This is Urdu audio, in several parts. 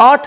8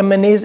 MNAs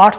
8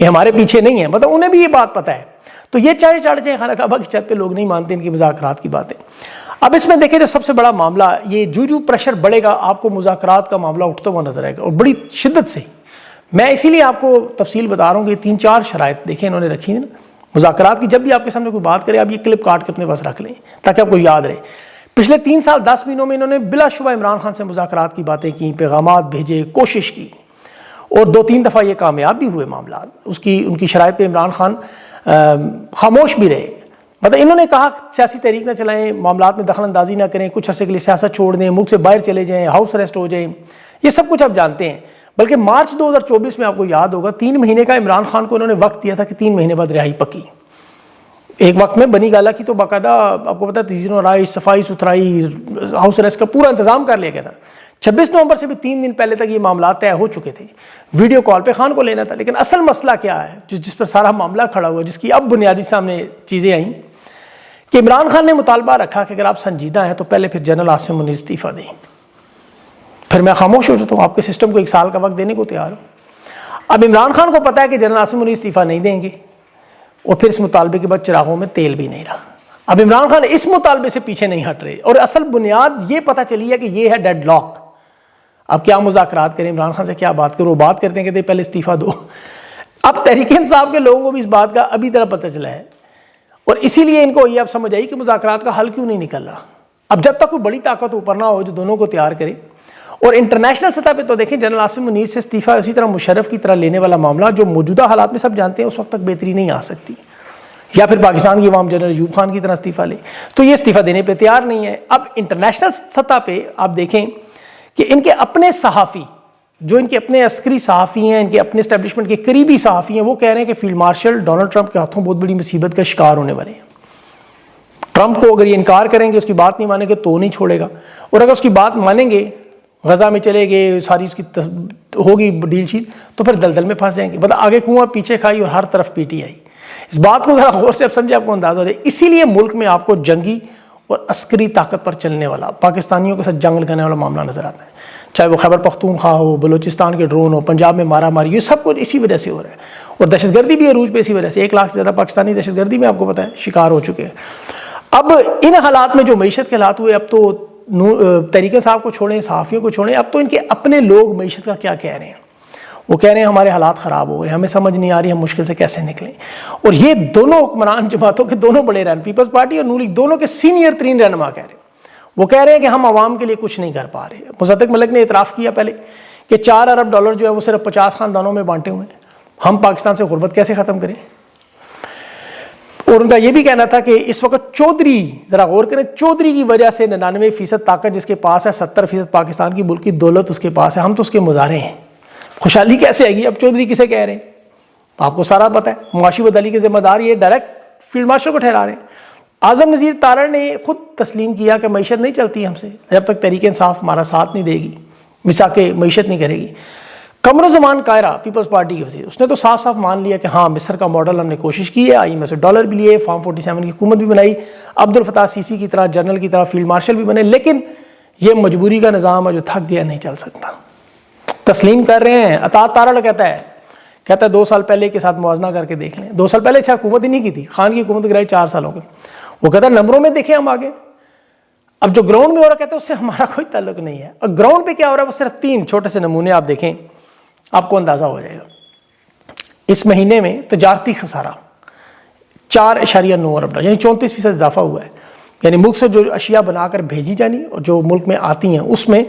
یہ ہمارے پیچھے نہیں ہے، مطلب انہیں بھی یہ بات پتہ ہے. تو یہ چاہے چڑھ جائیں خانہ کعبہ کی چھت پہ، لوگ نہیں مانتے ان کی مذاکرات کی باتیں. اب اس میں دیکھیں جو سب سے بڑا معاملہ، یہ جو پریشر بڑھے گا آپ کو مذاکرات کا معاملہ اٹھتا ہوا نظر آئے گا، اور بڑی شدت سے. میں اسی لیے آپ کو تفصیل بتا رہا ہوں کہ 3-4 شرائط دیکھیں انہوں نے رکھی ہیں نا مذاکرات کی. جب بھی آپ کے سامنے کوئی بات کرے آپ یہ کلپ کاٹ کے اپنے پاس رکھ لیں تاکہ آپ کو یاد رہے. پچھلے 3 سال 10 مہینوں میں انہوں نے بلا شبہ عمران خان سے مذاکرات کی باتیں کی، پیغامات بھیجے، کوشش کی، اور 2-3 دفعہ یہ کامیاب بھی ہوئے معاملات. ان کی شرائط پہ عمران خان خاموش بھی رہے. مطلب انہوں نے کہا سیاسی تحریک نہ چلائیں، معاملات میں دخل اندازی نہ کریں، کچھ عرصے کے لیے سیاست چھوڑ دیں، ملک سے باہر چلے جائیں، ہاؤس اریسٹ ہو جائیں، یہ سب کچھ آپ جانتے ہیں. بلکہ مارچ 2024 میں آپ کو یاد ہوگا 3 مہینے کا عمران خان کو انہوں نے وقت دیا تھا کہ 3 مہینے بعد رہائی پکی. ایک وقت میں بنی گالہ کی تو باقاعدہ آپ کو پتا ہے تیزی و رائش، صفائی ستھرائی، ہاؤس اریسٹ کا پورا انتظام کر لیا گیا تھا. 26 نومبر سے بھی 3 دن پہلے تک یہ معاملات طے ہو چکے تھے. ویڈیو کال پہ خان کو لینا تھا. لیکن اصل مسئلہ کیا ہے جس پر سارا معاملہ کھڑا ہوا، جس کی اب بنیادی سامنے چیزیں آئیں کہ عمران خان نے مطالبہ رکھا کہ اگر آپ سنجیدہ ہیں تو پہلے پھر جنرل عاصم منیر استعفیٰ دیں. پھر میں خاموش ہو جاتا ہوں، آپ کے سسٹم کو 1 سال کا وقت دینے کو تیار ہوں. اب عمران خان کو پتا ہے کہ جنرل عاصم منیر استعفیٰ نہیں دیں گے، اور پھر اس مطالبے کے بعد چراغوں میں تیل بھی نہیں رہا. اب عمران خان اس مطالبے سے پیچھے نہیں ہٹ رہے، اور اصل بنیاد یہ پتہ چلی ہے کہ یہ ہے ڈیڈ لاک. اب کیا مذاکرات کریں، عمران خان سے کیا بات کریں؟ وہ بات کرتے ہیں کہ پہلے استعفیٰ دو. اب تحریک انصاف کے لوگوں کو بھی اس بات کا ابھی طرح پتہ چلا ہے، اور اسی لیے ان کو یہ اب سمجھ آئی کہ مذاکرات کا حل کیوں نہیں نکل رہا. اب جب تک کوئی بڑی طاقت اوپر نہ ہو جو دونوں کو تیار کرے. اور انٹرنیشنل سطح پہ تو دیکھیں جنرل عاصم منیر سے استعفیٰ اسی طرح مشرف کی طرح لینے والا معاملہ جو موجودہ حالات میں سب جانتے ہیں اس وقت تک بہتری نہیں آ سکتی، یا پھر پاکستان کی عوام جنرل ایوب خان کی طرح استعفیٰ لے، تو یہ استعفیٰ دینے پہ تیار نہیں ہے. اب انٹرنیشنل سطح پہ آپ دیکھیں کہ ان کے اپنے صحافی، جو ان کے اپنے عسکری صحافی ہیں، ان کے اپنے اسٹیبلشمنٹ کے قریبی صحافی ہیں، وہ کہہ رہے ہیں کہ فیلڈ مارشل ڈونلڈ ٹرمپ کے ہاتھوں بہت بڑی مصیبت کا شکار ہونے والے ہیں. ٹرمپ کو اگر یہ انکار کریں گے، اس کی بات نہیں مانیں گے تو نہیں چھوڑے گا، اور اگر اس کی بات مانیں گے، غزہ میں چلے گئے، ساری اس کی ہوگی ڈیل شیل، تو پھر دلدل میں پھنس جائیں گے. مطلب آگے کنواں پیچھے کھائی اور ہر طرف پیٹی آئی. اس بات کو ذرا غور سے اب سمجھے، آپ کو اندازہ دے. اسی لیے ملک میں آپ کو جنگی اور عسکری طاقت پر چلنے والا، پاکستانیوں کے ساتھ جنگ لگانے والا معاملہ نظر آتا ہے. چاہے وہ خیبر پختونخوا ہو، بلوچستان کے ڈرون ہو، پنجاب میں مارا ماری، یہ سب کچھ اسی وجہ سے ہو رہا ہے. اور دہشت گردی بھی عروج پہ اسی وجہ سے. 1 لاکھ سے زیادہ پاکستانی دہشت گردی میں آپ کو پتہ ہے شکار ہو چکے ہیں. اب ان حالات میں جو معیشت کے حالات ہوئے، اب تو تحریک صاحب کو چھوڑیں، صحافیوں کو چھوڑیں، اب تو ان کے اپنے لوگ معیشت کا کیا کہہ رہے ہیں. وہ کہہ رہے ہیں ہمارے حالات خراب ہو گئے، ہمیں سمجھ نہیں آ رہی ہم مشکل سے کیسے نکلیں. اور یہ دونوں حکمران جماعتوں کے دونوں بڑے رہن، پیپلز پارٹی اور نون لیگ، دونوں کے سینئر ترین رہنما کہہ رہے ہیں. وہ کہہ رہے ہیں کہ ہم عوام کے لیے کچھ نہیں کر پا رہے. مصدق ملک نے اعتراف کیا پہلے کہ $4 ارب جو ہے وہ صرف 50 خاندانوں میں بانٹے ہوئے ہیں. ہم پاکستان سے غربت کیسے ختم کریں؟ اور ان کا یہ بھی کہنا تھا کہ اس وقت چودھری، ذرا غور کریں، چودھری کی وجہ سے 99% طاقت جس کے پاس ہے، 70% پاکستان کی ملک کی دولت اس کے پاس ہے، ہم تو اس کے مظاہرے ہیں. خوشحالی کیسے آئے گی؟ اب چودھری کسے کہہ رہے ہیں؟ آپ کو سارا پتہ ہے. معاشی بدحالی کے ذمہ دار یہ ڈائریکٹ فیلڈ مارشل کو ٹھہرا رہے ہیں. اعظم نذیر تارڑ نے خود تسلیم کیا کہ معیشت نہیں چلتی ہم سے جب تک تحریک انصاف ہمارا ساتھ نہیں دے گی، مساک معیشت نہیں کرے گی. قمرالزمان قاہرہ پیپلز پارٹی کے وزیر، اس نے تو صاف صاف مان لیا کہ ہاں مصر کا ماڈل ہم نے کوشش کی ہے، IMF سے ڈالر بھی لیے، فارم 47 کی حکومت بھی بنائی، عبد الفتاح سیسی کی طرح جنرل کی طرح فیلڈ مارشل بھی بنے، لیکن یہ مجبوری کا نظام ہے جو تھک گیا، نہیں چل سکتا. تسلیم کر رہے ہیں. عطا تارڑ کہتا ہے 2 سال پہلے کے ساتھ موازنہ کر کے دیکھ لیں. 2 سال پہلے حکومت ہی نہیں کی تھی، خان کی حکومت گرائی 4 سال ہو گئے. وہ کہتا ہے نمبروں میں دیکھیں ہم آگے. اب جو گراؤنڈ میں ہو رہا کہتا ہے اس سے ہمارا کوئی تعلق نہیں ہے. اور گراؤنڈ پہ کیا ہو رہا ہے وہ صرف 3 چھوٹے سے نمونے آپ دیکھیں، آپ کو اندازہ ہو جائے گا. اس مہینے میں تجارتی خسارہ 4.9 ارب، یعنی 34% اضافہ ہوا ہے. یعنی ملک سے جو اشیاء بنا کر بھیجی جانی اور جو ملک میں آتی ہیں اس میں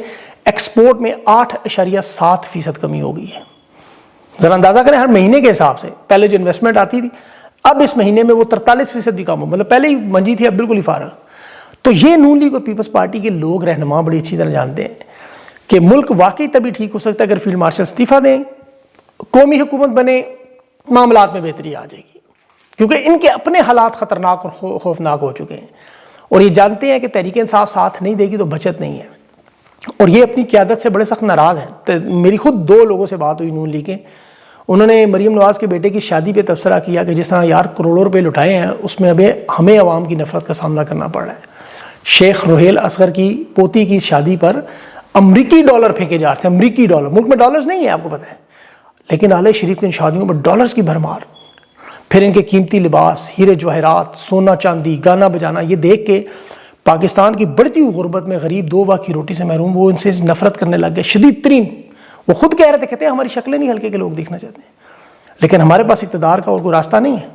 ایکسپورٹ میں 8.7% کمی ہو گئی ہے. ذرا اندازہ کریں ہر مہینے کے حساب سے. پہلے جو انویسٹمنٹ آتی تھی اب اس مہینے میں وہ 43% بھی کم ہو، مطلب پہلے ہی منجی تھی اب بالکل ہی فارغ. تو یہ نون لیگ اور پیپلز پارٹی کے لوگ رہنما بڑی اچھی طرح جانتے ہیں کہ ملک واقعی تبھی ٹھیک ہو سکتا ہے اگر فیلڈ مارشل استعفیٰ دیں، قومی حکومت بنے، معاملات میں بہتری آ جائے گی. کیونکہ ان کے اپنے حالات خطرناک اور خوفناک ہو چکے ہیں، اور یہ جانتے ہیں کہ تحریک انصاف ساتھ نہیں دے گی تو بچت نہیں ہے. اور یہ اپنی قیادت سے بڑے سخت ناراض ہیں. میری خود 2 لوگوں سے بات ہوئی نون لیگ کے، انہوں نے مریم نواز کے بیٹے کی شادی پہ تبصرہ کیا کہ جس طرح یار کروڑوں روپے لٹائے ہیں اس میں ابھی ہمیں عوام کی نفرت کا سامنا کرنا پڑ رہا ہے. شیخ روہیل اصغر کی پوتی کی شادی پر امریکی ڈالر پھینکے جا رہے تھے. امریکی ڈالر، ملک میں ڈالرز نہیں ہے آپ کو پتہ ہے، لیکن آل شریف کی ان شادیوں میں ڈالرز کی بھرمار، پھر ان کے قیمتی لباس، ہیرے جواہرات، سونا چاندی، گانا بجانا، یہ دیکھ کے پاکستان کی بڑھتی ہوئی غربت میں غریب 2 وقت کی روٹی سے محروم، وہ ان سے نفرت کرنے لگ گئے شدید ترین۔ وہ خود کہہ رہے تھے، کہتے ہیں ہماری شکلیں نہیں ہلکے کے لوگ دیکھنا چاہتے ہیں، لیکن ہمارے پاس اقتدار کا اور کوئی راستہ نہیں ہے۔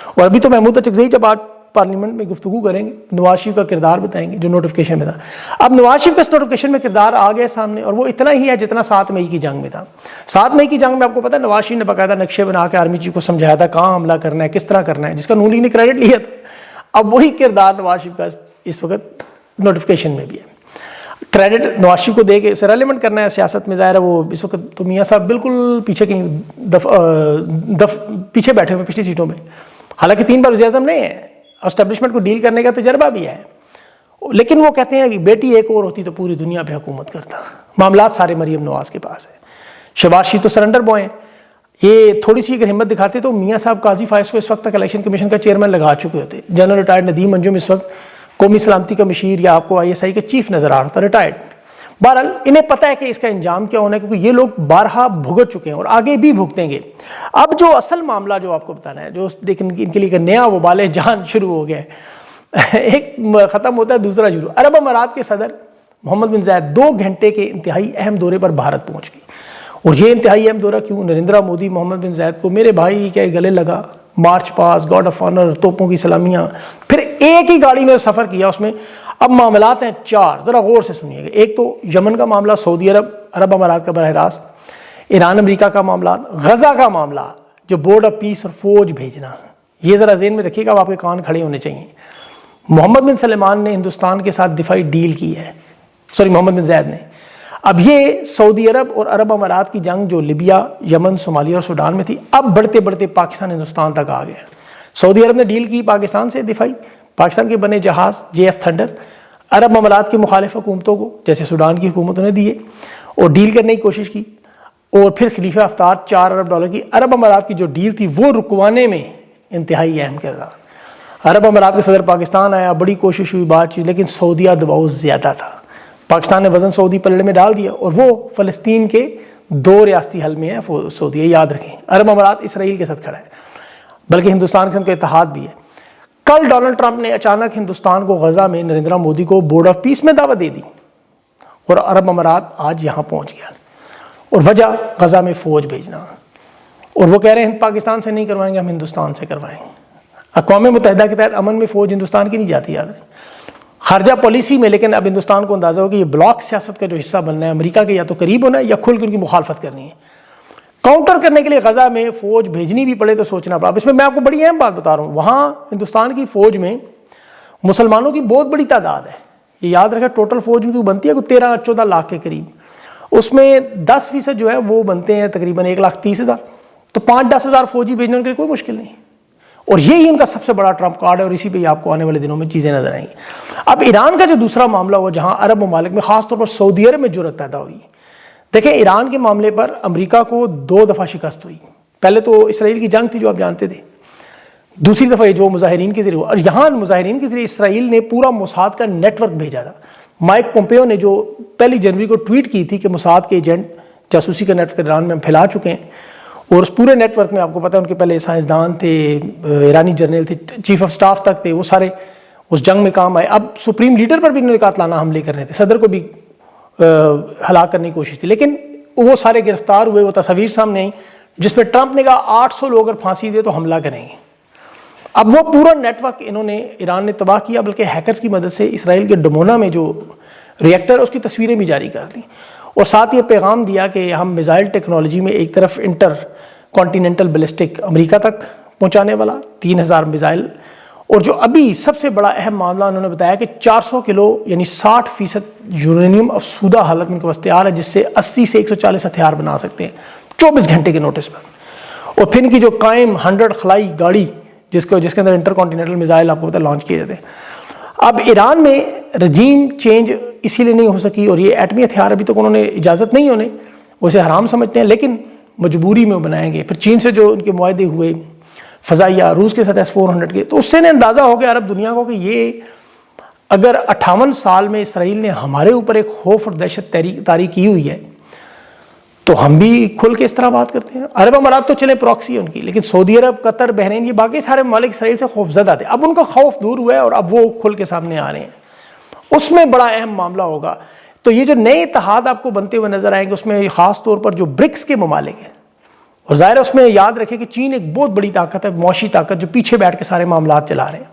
اور ابھی تو محمود اچکزئی جب آج پارلیمنٹ میں گفتگو کریں گے، نواز شریف کا کردار بتائیں گے جو نوٹیفکیشن میں تھا۔ اب نواز شریف کا اس نوٹیفکیشن میں کردار آ گیا سامنے، اور وہ اتنا ہی ہے جتنا 7 مئی کی جنگ میں تھا۔ 7 مئی کی جنگ میں آپ کو پتا ہے نواز شریف نے باقاعدہ نقشے بنا کے آرمی چیف کو سمجھایا تھا کہاں حملہ کرنا ہے، کس طرح کرنا ہے، جس کا نون لیگ نے کریڈٹ لیا تھا۔ اب وہی کردار نواز شریف کا اس وقت نوٹیفکیشن میں بھی ہے۔ کریڈٹ نواز شریف کو دے کے اسے ریلیونٹ کرنا ہے سیاست میں، ظاہر ہے وہ اس وقت تو میاں صاحب بالکل پیچھے پیچھے بیٹھے ہوئے پچھلی سیٹوں میں، حالانکہ 3 بار وزیر اعظم نہیں ہے، اسٹیبلشمنٹ کو ڈیل کرنے کا تجربہ بھی ہے، لیکن وہ کہتے ہیں کہ بیٹی ایک اور ہوتی تو پوری دنیا پہ حکومت کرتا۔ معاملات سارے مریم نواز کے پاس ہیں۔ شہباز شریف تو سرنڈر بوائے ہیں، یہ تھوڑی سی اگر ہمت دکھاتے تو میاں صاحب قاضی فائز کو اس وقت تک الیکشن کمیشن کا چیئرمین لگا چکے ہوتے۔ جنرل ریٹائرڈ ندیم انجم اس وقت قومی سلامتی کا مشیر یا آپ کو ISI کے چیف نظر آ رہا ہوتا، ریٹائرڈ۔ بہرحال انہیں پتہ ہے کہ اس کا انجام کیا ہونا ہے، کیونکہ یہ لوگ بارہا بھگت چکے ہیں اور آگے بھی بھگتیں گے۔ اب جو اصل معاملہ جو آپ کو بتانا ہے، جو لیکن ان کے لیے ایک نیا وبال جان شروع ہو گیا ہے، ایک ختم ہوتا ہے دوسرا شروع۔ عرب امارات کے صدر محمد بن زائد 2 گھنٹے کے انتہائی اہم دورے پر بھارت پہنچ گئی۔ اور یہ انتہائی اہم دورہ کیوں؟ نریندر مودی محمد بن زائد کو میرے بھائی کیا گلے لگا، مارچ پاس، گارڈ آف آنر، توپوں کی سلامیاں، پھر ایک ہی گاڑی میں سفر کیا اس میں۔ اب معاملات ہیں 4، ذرا غور سے سنیے گا۔ ایک تو یمن کا معاملہ، سعودی عرب امارات کا براہ راست، ایران امریکہ کا معاملات، غزہ کا معاملہ جو بورڈ آف پیس اور فوج بھیجنا، یہ ذرا ذہن میں رکھیے گا، اب آپ کے کان کھڑے ہونے چاہیے۔ محمد بن سلمان نے ہندوستان کے ساتھ دفاعی ڈیل کی ہے، محمد بن زید نے۔ اب یہ سعودی عرب اور عرب امارات کی جنگ جو لیبیا، یمن، صومالیہ اور سوڈان میں تھی، اب بڑھتے بڑھتے پاکستان ہندوستان تک آ گیا۔ سعودی عرب نے ڈیل کی پاکستان سے دفاعی، پاکستان کے بنے جہاز JF تھنڈر عرب امارات کی مخالف حکومتوں کو جیسے سوڈان کی حکومتوں نے دیے اور ڈیل کرنے کی کوشش کی، اور پھر خلیفہ ہفتار $4 ارب کی عرب امارات کی جو ڈیل تھی وہ رکوانے میں انتہائی اہم کردار۔ عرب امارات کے صدر پاکستان آیا، بڑی کوشش ہوئی بات چیت، لیکن سعودیہ دباؤ زیادہ تھا۔ پاکستان نے وزن سعودی پلڑے میں ڈال دیا، اور وہ فلسطین کے 2 ریاستی حل میں ہے سعودیہ، یاد رکھیں۔ عرب امارات اسرائیل کے ساتھ کھڑا ہے، بلکہ ہندوستان کے ساتھ اتحاد بھی ہے۔ کل ڈونلڈ ٹرمپ نے اچانک ہندوستان کو غزہ میں نریندر مودی کو بورڈ آف پیس میں دعوت دے دی، اور عرب امارات آج یہاں پہنچ گیا، اور وجہ غزہ میں فوج بھیجنا، اور وہ کہہ رہے ہیں پاکستان سے نہیں کروائیں گے، ہم ہندوستان سے کروائیں گے۔ اقوام متحدہ کے تحت امن میں فوج ہندوستان کی نہیں جاتی، یاد رکھیں، خارجہ پالیسی میں۔ لیکن اب ہندوستان کو اندازہ ہو کہ یہ بلاک سیاست کا جو حصہ بننا ہے، امریکہ کے یا تو قریب ہونا ہے یا کھل کے ان کی مخالفت کرنی ہے۔ کاؤنٹر کرنے کے لیے غزہ میں فوج بھیجنی بھی پڑے تو سوچنا پڑا۔ اب اس میں میں آپ کو بڑی اہم بات بتا رہا ہوں، وہاں ہندوستان کی فوج میں مسلمانوں کی بہت بڑی تعداد ہے، یہ یاد رکھیں۔ ٹوٹل فوج ان کی بنتی ہے کوئی 13-14 لاکھ کے قریب، اس میں 10% جو ہے وہ بنتے ہیں تقریباً 1,30,000، تو 5-10 ہزار فوجی بھیجنے کے لیے کوئی مشکل نہیں، اور یہی ان کا سب سے بڑا ٹرمپ کارڈ ہے، اور اسی پہ آپ کو آنے والے دنوں میں چیزیں نظر آئیں گی۔ اب ایران کا جو دوسرا معاملہ ہوا، جہاں عرب ممالک میں خاص طور پر سعودی عرب میں جرأت پیدا ہوئی، دیکھیں ایران کے معاملے پر امریکہ کو 2 دفعہ شکست ہوئی۔ پہلے تو اسرائیل کی جنگ تھی جو آپ جانتے تھے، دوسری دفعہ یہ جو مظاہرین کے ذریعے ہوا، اور یہاں مظاہرین کے ذریعے اسرائیل نے پورا موساد کا نیٹ ورک بھیجا تھا۔ مائک پومپیو نے جو 1 جنوری کو ٹویٹ کی تھی کہ موساد کے ایجنٹ جاسوسی کا نیٹ ورک ایران میں ہم پھیلا چکے ہیں، اور اس پورے نیٹ ورک میں آپ کو پتہ ہے ان کے پہلے سائنسدان تھے، ایرانی جرنیل تھے، چیف آف سٹاف تک تھے، وہ سارے اس جنگ میں کام آئے۔ اب سپریم لیڈر پر بھی انہوں نے قاتلانہ حملے کرنے تھے، صدر کو بھی ہلاک کرنے کی کوشش تھی، لیکن وہ سارے گرفتار ہوئے۔ وہ تصاویر سامنے آئی جس پہ ٹرمپ نے کہا 800 لوگ اگر پھانسی دے تو حملہ کریں گے۔ اب وہ پورا نیٹ ورک انہوں نے ایران نے تباہ کیا، بلکہ ہیکرز کی مدد سے اسرائیل کے ڈمونا میں جو ریئیکٹر ہے اس کی تصویریں بھی جاری کر دیں، اور ساتھ یہ پیغام دیا کہ ہم میزائل ٹیکنالوجی میں ایک طرف انٹر کانٹیننٹل بیلسٹک امریکہ تک پہنچانے والا 3000 میزائل، اور جو ابھی سب سے بڑا اہم معاملہ انہوں نے بتایا کہ 400 کلو یعنی 60% یورینیم افسودہ حالت میں ان کے پاس تیار ہے، جس سے 80 سے 140 ہتھیار بنا سکتے ہیں 24 گھنٹے کے نوٹس پر۔ اور پھر ان کی جو قائم 100 خلائی گاڑی جس کے اندر انٹر کانٹیننٹل میزائل آپ کو پتہ لانچ کیے جاتے ہیں۔ اب ایران میں رجیم چینج اسی لیے نہیں ہو سکی، اور یہ ایٹمی ہتھیار ابھی تک انہوں نے اجازت نہیں ہونے، وہ اسے حرام سمجھتے ہیں، لیکن مجبوری میں بنائیں گے۔ پھر چین سے جو ان کے معاہدے ہوئے فضائیہ، روس کے ساتھ S-400 کے، تو اس سے اندازہ ہو گیا عرب دنیا کو کہ یہ اگر 58 سال میں اسرائیل نے ہمارے اوپر ایک خوف اور دہشت طاری کی ہوئی ہے، تو ہم بھی کھل کے اس طرح بات کرتے ہیں. عرب امارات تو چلے پراکسی ہے ان کی, لیکن سعودی عرب, قطر, بحرین, یہ باقی سارے ممالک اسرائیل سے خوف زدہ تھے. اب ان کا خوف دور ہوا ہے اور اب وہ کھل کے سامنے آ رہے ہیں. اس میں بڑا اہم معاملہ ہوگا. تو یہ جو نئے اتحاد آپ کو بنتے ہوئے نظر آئیں گے, اس میں خاص طور پر جو برکس کے ممالک ہیں, اور ظاہر ہے اس میں یاد رکھیں کہ چین ایک بہت بڑی طاقت ہے, معاشی طاقت, جو پیچھے بیٹھ کے سارے معاملات چلا رہے ہیں.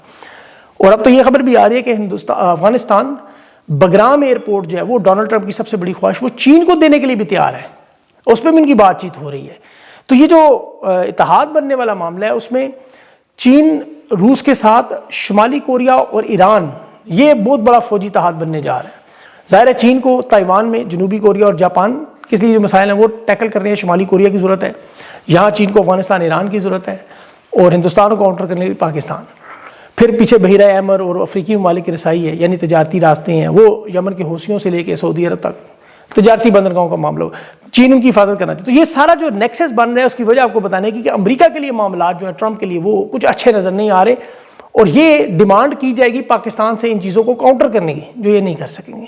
اور اب تو یہ خبر بھی آ رہی ہے کہ افغانستان بگرام ایئرپورٹ جو ہے وہ ڈونلڈ ٹرمپ کی سب سے بڑی خواہش, وہ چین کو دینے کے لیے بھی تیار ہے. اس پہ بھی ان کی بات چیت ہو رہی ہے. تو یہ جو اتحاد بننے والا معاملہ ہے, اس میں چین, روس کے ساتھ شمالی کوریا اور ایران, یہ بہت بڑا فوجی اتحاد بننے جا رہا ہے. ظاہر ہے چین کو تائیوان میں, جنوبی کوریا اور جاپان کس لیے جو مسائل ہیں وہ ٹیکل کرنے ہیں, شمالی کوریا کی ضرورت ہے, یہاں چین کو افغانستان, ایران کی ضرورت ہے, اور ہندوستان کو کاؤنٹر کرنے کے لیے پاکستان. پھر پیچھے بحیرہ احمر اور افریقی ممالک کی رسائی ہے, یعنی تجارتی راستے ہیں, وہ یمن کے حوثیوں سے لے کے سعودی عرب تک تجارتی بندرگاہوں کا معاملہ ہو, چین ان کی حفاظت کرنا چاہتے. تو یہ سارا جو نیکسس بن رہا ہے, اس کی وجہ آپ کو بتانے کی کہ امریکہ کے لیے معاملات جو ہیں, ٹرمپ کے لیے, وہ کچھ اچھے نظر نہیں آ رہے. اور یہ ڈیمانڈ کی جائے گی پاکستان سے ان چیزوں کو کاؤنٹر کرنے کی, جو یہ نہیں کر سکیں گے.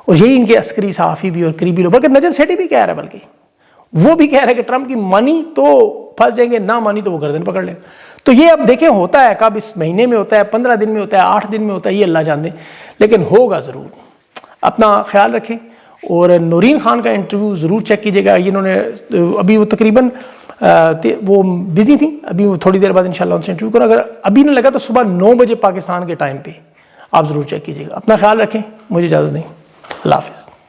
اور یہی ان کے عسکری صحافی بھی اور قریبی لوگ, بلکہ نجم سیٹھی بھی کہہ رہا ہے, بلکہ وہ بھی کہہ رہا ہے کہ ٹرمپ کی مانی تو پھنس جائیں گے, نہ مانی تو وہ گردن پکڑ لیں. تو یہ اب دیکھیں ہوتا ہے کب, اس مہینے میں ہوتا ہے, 15 دن میں ہوتا ہے, 8 دن میں ہوتا ہے, یہ اللہ جان دے, لیکن ہوگا ضرور. اپنا خیال رکھیں. اور نورین خان کا انٹرویو ضرور چیک کیجیے گا. انہوں نے ابھی وہ تقریباً وہ بزی تھیں, ابھی وہ تھوڑی دیر بعد انشاءاللہ ان سے انٹرویو کروں. اگر ابھی نہ لگا تو صبح 9 بجے پاکستان کے ٹائم پہ آپ ضرور چیک کیجیے گا. اپنا خیال رکھیں, مجھے اجازت دیں, اللہ حافظ.